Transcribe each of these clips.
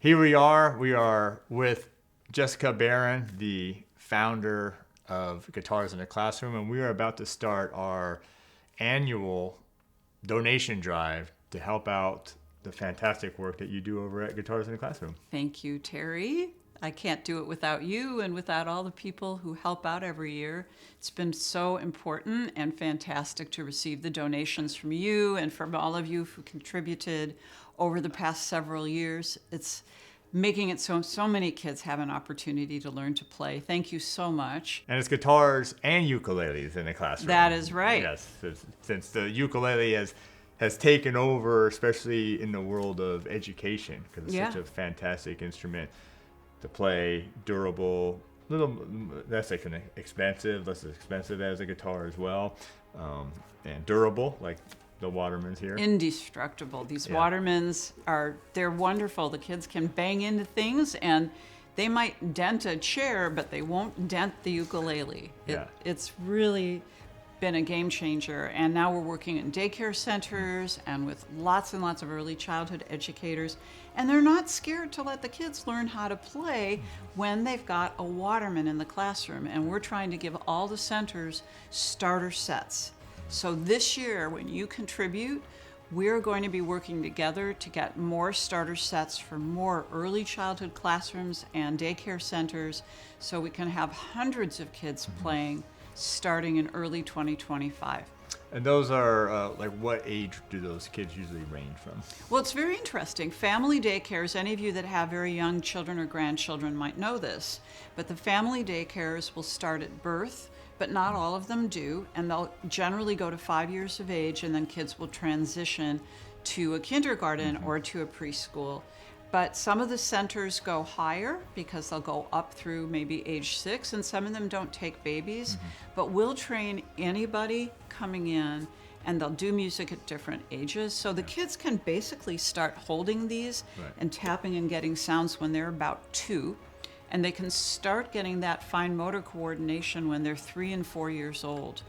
Here we are. We are with Jessica Barron, the founder of Guitars in the Classroom, and we are about to start our annual donation drive to help out the fantastic work that you do over at Guitars in the Classroom. Thank you, Terry. I can't do it without you and without all the people who help out every year. It's been so important and fantastic to receive the donations from you and from all of you who contributed over the past several years. It's making it so many kids have an opportunity to learn to play. Thank you so much. And it's guitars and ukuleles in the classroom. That is right. Yes, since the ukulele has taken over, especially in the world of education, because it's such a fantastic instrument to play, durable, less expensive as a guitar as well, and durable, like the Watermans here. Indestructible. These Watermans they're wonderful. The kids can bang into things and they might dent a chair, but they won't dent the ukulele. It's really been a game changer. And now we're working in daycare centers and with lots and lots of early childhood educators. And they're not scared to let the kids learn how to play when they've got a Waterman in the classroom. And we're trying to give all the centers starter sets. So this year, when you contribute, we're going to be working together to get more starter sets for more early childhood classrooms and daycare centers so we can have hundreds of kids playing starting in early 2025. And those are, what age do those kids usually range from? Well, it's very interesting. Family daycares, any of you that have very young children or grandchildren might know this, but the family daycares will start at birth, but not all of them do, and they'll generally go to 5 years of age, and then kids will transition to a kindergarten or to a preschool. But some of the centers go higher because they'll go up through maybe age 6, and some of them don't take babies. But we'll train anybody coming in, and they'll do music at different ages. So the kids can basically start holding these and tapping and getting sounds when they're about 2. And they can start getting that fine motor coordination when they're 3 and 4 years old.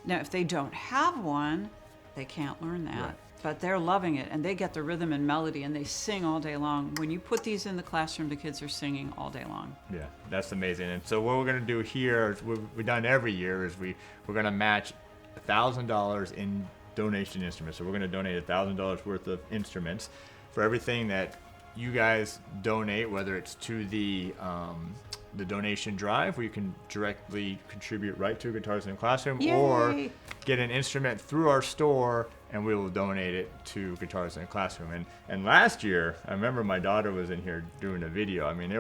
Now, if they don't have one, they can't learn that. But they're loving it, and they get the rhythm and melody, and they sing all day long. When you put these in the classroom, the kids are singing all day long. Yeah, that's amazing. And so what we're going to do here, we've done every year, is we're going to match $1,000 in donation instruments. So we're going to donate $1,000 worth of instruments for everything that you guys donate, whether it's to the donation drive, where you can directly contribute right to Guitars in the Classroom, or get an instrument through our store and we will donate it to Guitars in the Classroom. And last year, I remember my daughter was in here doing a video. I mean,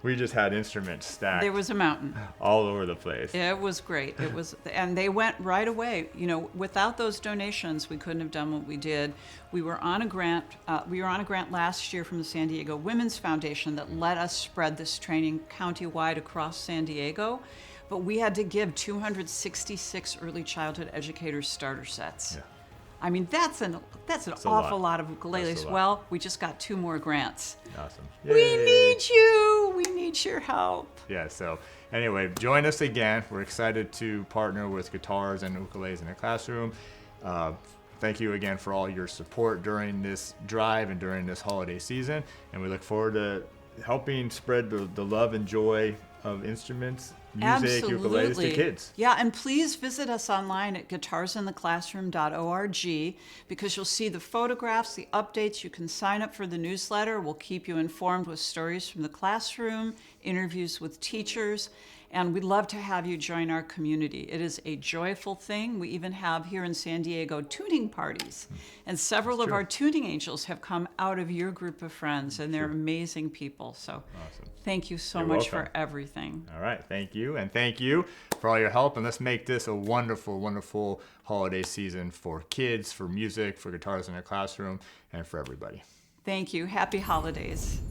we just had instruments stacked. There was a mountain all over the place. It was great. And they went right away. You know, without those donations, we couldn't have done what we did. We were on a grant. Last year from the San Diego Women's Foundation that let us spread this training countywide across San Diego. But we had to give 266 early childhood educators starter sets. I mean, that's an awful lot of ukuleles. Well, we just got 2 more grants. Awesome. Yay. We need you. We need your help. Yeah, so anyway, join us again. We're excited to partner with Guitars and Ukuleles in the Classroom. Thank you again for all your support during this drive and during this holiday season. And we look forward to helping spread the love and joy of instruments, music, ukuleles to kids. Yeah, and please visit us online at guitarsintheclassroom.org because you'll see the photographs, the updates. You can sign up for the newsletter. We'll keep you informed with stories from the classroom, interviews with teachers, and we'd love to have you join our community. It is a joyful thing. We even have here in San Diego tuning parties, and several of our tuning angels have come out of your group of friends, and they're amazing people. So thank you so much for everything. All right, thank you, and thank you for all your help, and let's make this a wonderful, wonderful holiday season for kids, for music, for Guitars in the Classroom, and for everybody. Thank you. Happy holidays.